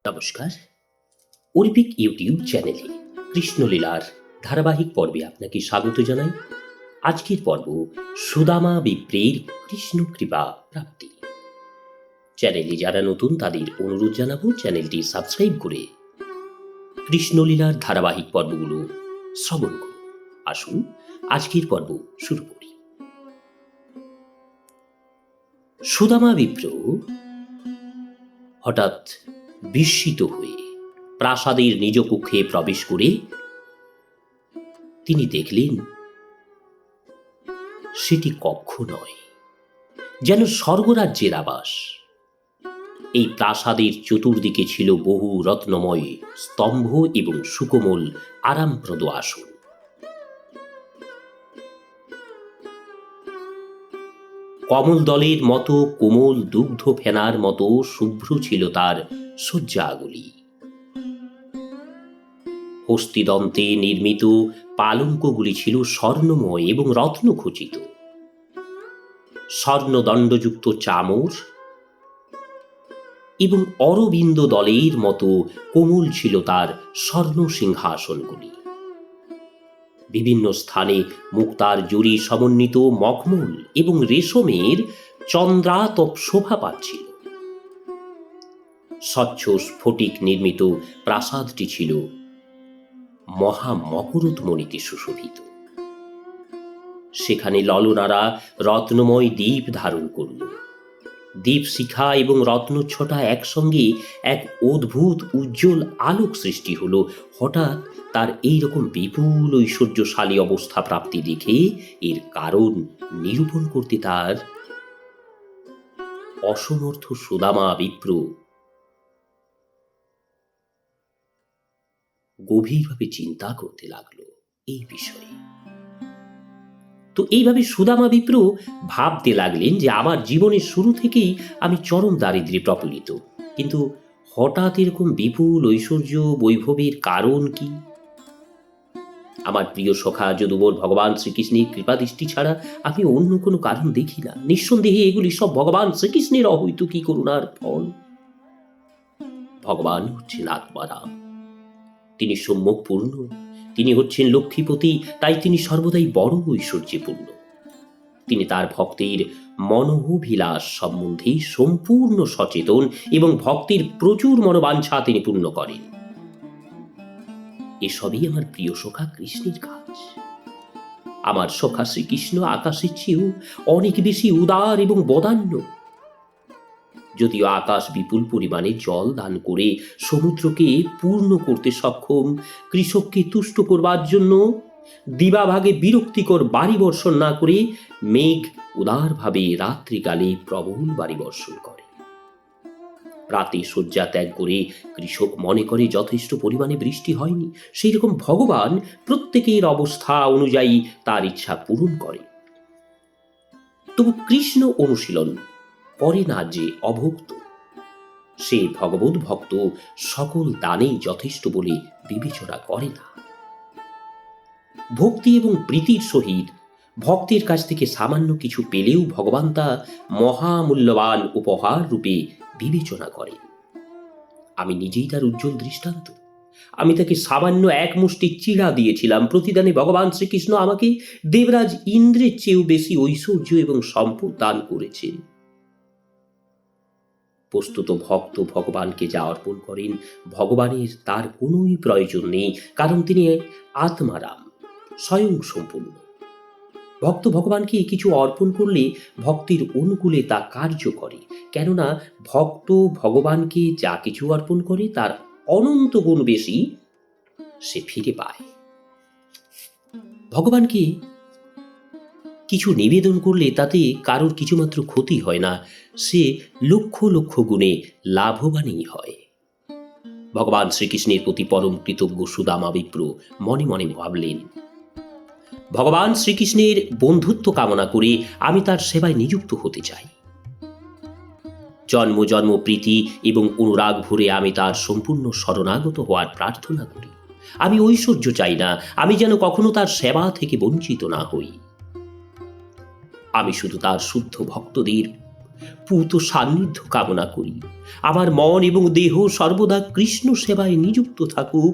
নমস্কার। অর্পিক ইউটিউব চ্যানেলে কৃষ্ণলীলার ধারাবাহিক পর্বে আপনাকে স্বাগত জানাই। আজকের পর্ব সুদামা বিপ্রের কৃষ্ণ কৃপা প্রাপ্তি। চ্যানেলে যারা নতুন তাদের অনুরোধ জানাবো চ্যানেলটি সাবস্ক্রাইব করে কৃষ্ণলীলার ধারাবাহিক পর্বগুলো শ্রবণ করুন। আসুন আজকের পর্ব শুরু করি। সুদামা বিপ্র হঠাৎ বিস্মিত হয়ে প্রাসাদের নিজ কক্ষে প্রবেশ করে তিনি দেখলেন সেটি কক্ষ নয়, যেন স্বর্গরাজ্যের আবাস। এই প্রাসাদের চতুর্দিকে ছিল বহু রত্নময় স্তম্ভ এবং সুকোমল আরামপ্রদ আসন। কমল দলের মতো কোমল দুগ্ধ ফেনার মতো শুভ্র ছিল তার শয্যাগুলি। হস্তিদন্তে নির্মিত পালঙ্কগুলি ছিল স্বর্ণময় এবং রত্নখচিত। স্বর্ণদণ্ডযুক্ত চামর এবং অরবিন্দ দলের মতো কোমল ছিল তার স্বর্ণ সিংহাসনগুলি। বিভিন্ন স্থানে মুক্তার জুড়ি সমন্বিত মখমল এবং রেশমের চন্দ্রাতপ শোভা পাচ্ছিল। স্বচ্ছ স্ফটিক নির্মিত প্রাসাদটি ছিল মহা মকরোৎমণিতে সুশোভিত। সেখানে ললনারা রত্নময় দ্বীপ ধারণ করল। দীপশিখা এবং রত্নচ্ছটা একসঙ্গে এক অদ্ভুত উজ্জ্বল আলোক সৃষ্টি হলো। হঠাৎ তার এইরকম বিপুল ঐশ্বর্যশালী অবস্থা প্রাপ্তি দেখে এর কারণ নিরূপণ করতে তার অসমর্থ সুদামা বিপ্র গভীরভাবে চিন্তা করতে লাগলো এই বিষয়ে। তো এইভাবে সুদামা বিপ্র ভাবতে লাগলেন যে আমার জীবনের শুরু থেকেই আমি চরম দারিদ্র্যে প্রপীড়িত, কিন্তু হঠাৎ এরকম বিপুল ঐশ্বর্য বৈভবের কারণ কি? আমার প্রিয় সখা যদুবর ভগবান শ্রীকৃষ্ণের কৃপাদৃষ্টি ছাড়া আমি অন্য কোনো কারণ দেখি না। নিঃসন্দেহে এগুলি সব ভগবান শ্রীকৃষ্ণের অহৈতুকী করুণার ফল। ভগবান হচ্ছেন আত্মারাম, তিনি সম্যকপূর্ণ, তিনি হচ্ছেন লক্ষ্মীপতি, তাই তিনি সর্বদাই বড় ঐশ্বর্যপূর্ণ। তিনি তার ভক্তের মনোভিলাস সম্বন্ধে সম্পূর্ণ সচেতন এবং ভক্তের প্রচুর মনোবাঞ্ছা তিনি পূর্ণ করেন। এসবই আমার প্রিয় সখা কৃষ্ণের কাজ। আমার সখা শ্রীকৃষ্ণ আকাশের চেয়েও অনেক বেশি উদার এবং বদান্য। যদিও আকাশ বিপুল পরিমাণে জল দান করে সমুদ্রকে পূর্ণ করতে সক্ষম, কৃষককে তুষ্ট করবার জন্য দিবাভাগে বিরক্তিকর বাড়ি বর্ষণ না করে মেঘ উদারভাবে রাত্রিকালে প্রবল বাড়ি বর্ষণ করে। প্রাতে শয্যা ত্যাগ করে কৃষক মনে করে যথেষ্ট পরিমাণে বৃষ্টি হয়নি, সেই রকম ভগবান প্রত্যেকের অবস্থা অনুযায়ী তার ইচ্ছা পূরণ করে। তবু কৃষ্ণ অনুশীলন করে না যে অভুক্ত, সে ভগবত ভক্ত সকল দানেই যথেষ্ট বলে বিবেচনা করে না। ভক্তি এবং প্রীতির সহিত ভক্তের কাছ থেকে সামান্য কিছু পেলেও ভগবান তা মহামূল্যবান উপহার রূপে বিবেচনা করেন। আমি নিজেই তার উজ্জ্বল দৃষ্টান্ত। আমি তাকে সামান্য এক মুষ্টি চিড়া দিয়েছিলাম, প্রতিদানে ভগবান শ্রীকৃষ্ণ আমাকে দেবরাজ ইন্দ্রের চেয়েও বেশি ঐশ্বর্য এবং সম্পদ দান করেছেন। বস্তুত ভক্ত ভগবানকে যা অর্পণ করেন ভগবানের তার কোনোই প্রয়োজন নেই, কারণ তিনি আত্মারাম, স্বয়ং সম্পূর্ণ। ভক্ত ভগবানকে কিছু অর্পণ করলে ভক্তির অনুকূলে তা কার্য করে, কেননা ভক্ত ভগবানকে যা কিছু অর্পণ করে তার অনন্ত গুণ বেশি সে ফিরে পায়। ভগবানকে কিছু নিবেদন করলে তাতে কারোর কিছুমাত্র ক্ষতি হয় না, সে লক্ষ লক্ষ গুণে লাভবানই হয়। ভগবান শ্রীকৃষ্ণের প্রতি পরম কৃতজ্ঞ সুদামা বিপ্র মনে মনে ভাবলেন, ভগবান শ্রীকৃষ্ণের বন্ধুত্ব কামনা করে আমি তার সেবায় নিযুক্ত হতে চাই। জন্ম জন্ম প্রীতি এবং অনুরাগ ভরে আমি তার সম্পূর্ণ শরণাগত হওয়ার প্রার্থনা করি। আমি ঐশ্বর্য চাই না, আমি যেন কখনো তার সেবা থেকে বঞ্চিত না হই। আমি শুধু তার শুদ্ধ ভক্তদের পূত সান্নিধ্য কামনা করি। আমার মন এবং দেহ সর্বদা কৃষ্ণ সেবায় নিযুক্ত থাকুক,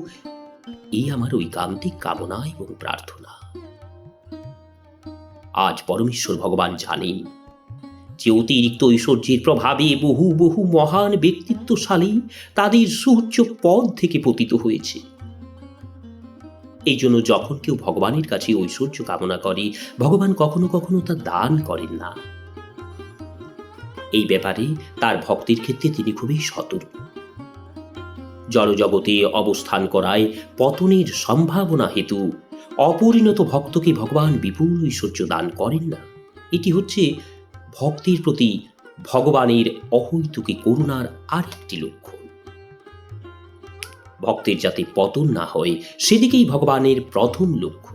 এই আমার ঐকান্তিক কামনা এবং প্রার্থনা। আজ পরমেশ্বর ভগবান জানেন যে অতিরিক্ত ঐশ্বর্যের প্রভাবে বহু বহু মহান ব্যক্তিত্বশালী তাদের সুউচ্চ পদ থেকে পতিত হয়েছে। এই জন্য যখন কেউ ভগবানের কাছে ঐশ্বর্য কামনা করে, ভগবান কখনো কখনো তা দান করেন না। এই ব্যাপারে তার ভক্তের ক্ষেত্রে তিনি খুবই সতর্ক। জড়জগতে অবস্থান করায় পতনের সম্ভাবনা হেতু অপরিণত ভক্তকে ভগবান বিপুল ঐশ্বর্য দান করেন না। এটি হচ্ছে ভক্তের প্রতি ভগবানের অহৈতুকী করুণার আরেকটি লক্ষণ। ভক্তের যাতে পতন না হয় সেদিকেই ভগবানের প্রথম লক্ষ্য।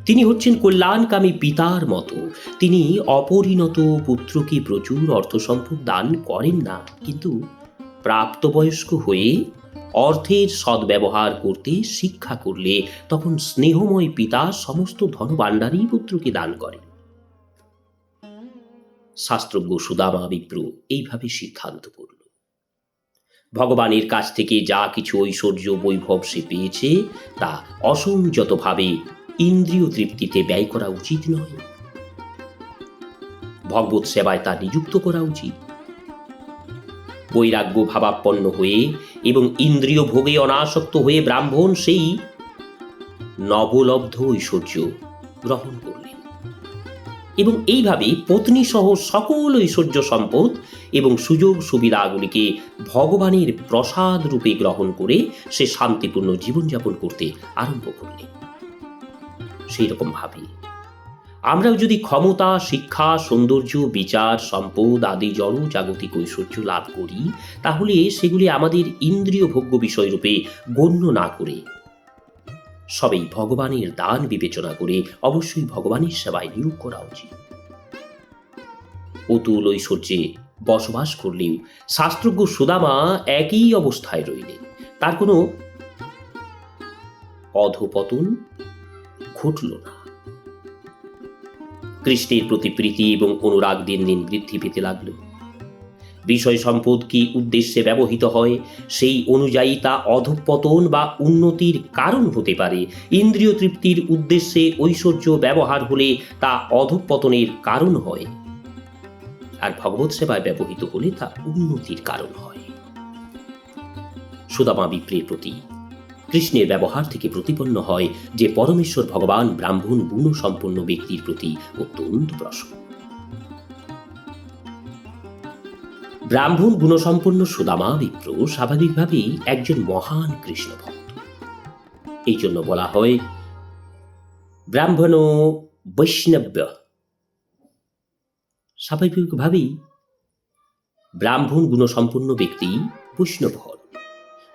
তিনি হচ্ছেন কল্যাণকামী পিতার মতো। তিনি অপরিণত পুত্রকে প্রচুর অর্থ সম্পদ দান করেন না, কিন্তু প্রাপ্তবয়স্ক হয়ে অর্থের সদ্ব্যবহার করতে শিক্ষা করলে তখন স্নেহময় পিতা সমস্ত ধনভাণ্ডারই পুত্রকে দান করেন। শাস্ত্রজ্ঞ সুদামা বিপ্র এইভাবে সিদ্ধান্ত করল, ভগবানের কাছ থেকে যা কিছু ঐশ্বর্য বৈভব সে পেয়েছে তা অসংযতভাবে ইন্দ্রিয় তৃপ্তিতে ব্যয় করা উচিত নয়। ভগবত সেবায় তা নিযুক্ত করা উচিত। বৈরাগ্য ভাবাপন্ন হয়ে এবং ইন্দ্রিয় ভোগে অনাসক্ত হয়ে ব্রাহ্মণ সেই নবলব্ধ ঐশ্বর্য গ্রহণ করলেন এবং এইভাবে পত্নী সহ সকল ঐশ্বর্য সম্পদ এবং সুযোগ সুবিধাগুলিকে ভগবানের প্রসাদ রূপে গ্রহণ করে সে শান্তিপূর্ণ জীবনযাপন করতে আরম্ভ করলেন। সেই রকম ভাবে আমরাও যদি ক্ষমতা, শিক্ষা, সৌন্দর্য, বিচার, সম্পদ আদি জড় জাগতিক ঐশ্বর্য লাভ করি, তাহলে সেগুলি আমাদের ইন্দ্রিয় ভোগ্য বিষয়রূপে গণ্য না করে সবেই ভগবানের দান বিবেচনা করে অবশ্যই ভগবানের সেবায় নিয়োগ করা উচিত। অতুল ঐশ্বর্যে বসবাস করলেও শাস্ত্রজ্ঞ সুদামা একই অবস্থায় রইলেন। তার কোনো অধঃপতন ঘটল না। কৃষ্ণের প্রতি প্রীতি এবং অনুরাগ দিন দিন বৃদ্ধি পেতে লাগল। বিষয় সম্পদ কি উদ্দেশ্যে ব্যবহৃত হয় সেই অনুযায়ী তা অধঃপতন বা উন্নতির কারণ হতে পারে। ইন্দ্রিয় তৃপ্তির উদ্দেশ্যে ঐশ্বর্য ব্যবহার হলে তা অধঃপতনের কারণ হয়, আর ভগবৎ সেবায় ব্যবহৃত হলে তা উন্নতির কারণ হয়। সুদামা বিপ্রের প্রতি কৃষ্ণের ব্যবহার থেকে প্রতিপন্ন হয় যে পরমেশ্বর ভগবান ব্রাহ্মণ গুণসম্পন্ন ব্যক্তির প্রতি অত্যন্ত প্রসন্ন। ব্রাহ্মণ গুণসম্পন্ন সুদামা বিপ্র স্বাভাবিকভাবেই একজন মহান কৃষ্ণ ভক্ত। এই জন্য বলা হয় ব্রাহ্মণ বৈষ্ণব্য। স্বাভাবিকভাবেই ব্রাহ্মণ গুণসম্পন্ন ব্যক্তি বৈষ্ণব হন,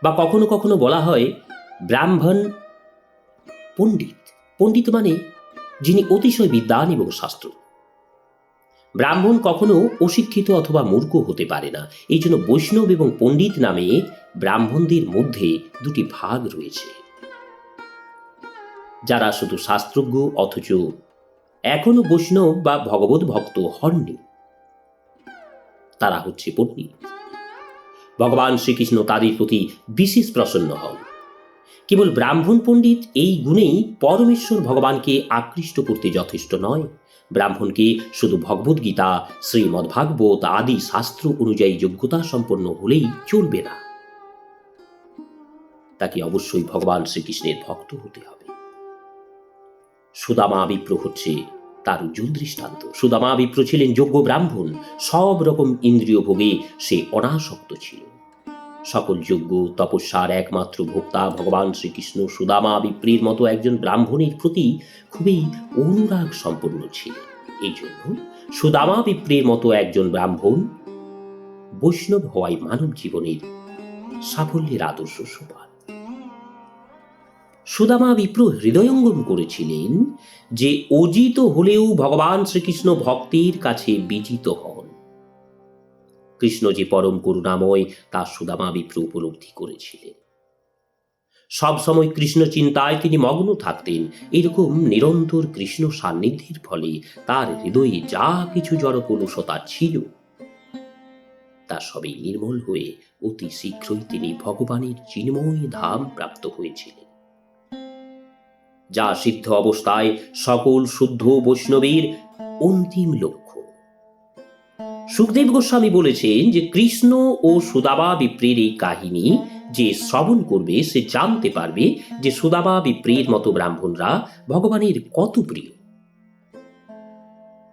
বা কখনো কখনো বলা হয় ব্রাহ্মণ পণ্ডিত। পণ্ডিত মানে যিনি অতিশয় বিদ্বান এবং শাস্ত্র। ব্রাহ্মণ কখনো অশিক্ষিত অথবা মূর্খ হতে পারে না। এই জন্য বৈষ্ণব এবং পণ্ডিত নামে ব্রাহ্মণদের মধ্যে দুটি ভাগ রয়েছে। যারা শুধু শাস্ত্রজ্ঞ অথচ এখনো বৈষ্ণব বা ভগবত ভক্ত হননি, তারা হচ্ছে পণ্ডিত। ভগবান শ্রীকৃষ্ণ তাদের প্রতি বিশেষ প্রসন্ন হন। কেবল ব্রাহ্মণ পণ্ডিত এই গুণেই পরমেশ্বর ভগবানকে আকৃষ্ট করতে যথেষ্ট নয়। ব্রাহ্মণকে শুধু ভগবদ্গীতা, শ্রীমদ্ভাগবত আদি শাস্ত্র অনুযায়ী যোগ্যতা সম্পন্ন হলেই চলবে না, তাকে অবশ্যই ভগবান শ্রীকৃষ্ণের ভক্ত হতে হবে। সুদামা বিপ্র হচ্ছে তার উজ্জ্বল দৃষ্টান্ত। সুদামা বিপ্র ছিলেন যোগ্য ব্রাহ্মণ। সব রকম ইন্দ্রিয় ভোগে সে অনাসক্ত ছিল। সকল যোগ্য তপস্যার একমাত্র ভোক্তা ভগবান শ্রীকৃষ্ণ সুদামা বিপ্রের মতো একজন ব্রাহ্মণের প্রতি খুবই অনুরাগ সম্পন্ন ছিলেন। এই জন্য সুদামা বিপ্রের মতো একজন ব্রাহ্মণ বৈষ্ণব হওয়াই মানব জীবনের সাফল্যের আদর্শ সোপান। সুদামা বিপ্র হৃদয়ঙ্গম করেছিলেন যে অজিত হলেও ভগবান শ্রীকৃষ্ণ ভক্তের কাছে বিজিত হন। কৃষ্ণ যে পরম করুণাময় তা সুদামা বিপ্র উপলব্ধি করেছিলেন। সবসময় কৃষ্ণ চিন্তায় তিনি মগ্ন থাকতেন। এরকম নিরন্তর কৃষ্ণ সান্নিধ্যের ফলে তার হৃদয়ে যা কিছু জড় কলুষতা ছিল তা সবই নির্মল হয়ে অতি শীঘ্রই তিনি ভগবানের চিন্ময় ধাম প্রাপ্ত হয়েছিলেন, যা সিদ্ধ অবস্থায় সকল শুদ্ধ বৈষ্ণবের অন্তিম লক্ষ্য। সুখদেব গোস্বামী বলেছেন যে কৃষ্ণ ও সুদামা বিপ্রের এই কাহিনী যে শ্রবণ করবে সে জানতে পারবে যে সুদামা বিপ্রের মতো ব্রাহ্মণরা ভগবানের কত প্রিয়।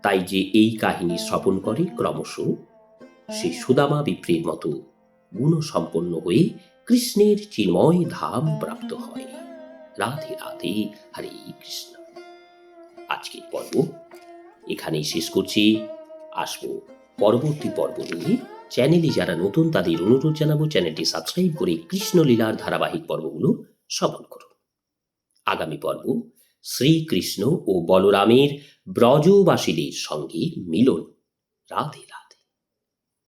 তাই যে এই কাহিনী শ্রবণ করে ক্রমশ সে সুদামা বিপ্রের মতো গুণসম্পন্ন হয়ে কৃষ্ণের চিন্ময় ধাম প্রাপ্ত হয়। রাধে রাধে, হরে কৃষ্ণ। আজকের পর্ব এখানেই শেষ করছি। আসবো পরবর্তী পর্ব নিয়ে। চ্যানেলে যারা নতুন তাদের অনুরোধ জানাবো চ্যানেলটি সাবস্ক্রাইব করে কৃষ্ণলীলার ধারাবাহিক পর্বগুলো শ্রবণ করুন। আগামী পর্ব শ্রীকৃষ্ণ ও বলরামের ব্রজবাসীদের সঙ্গে মিলন। রাধে রাধে।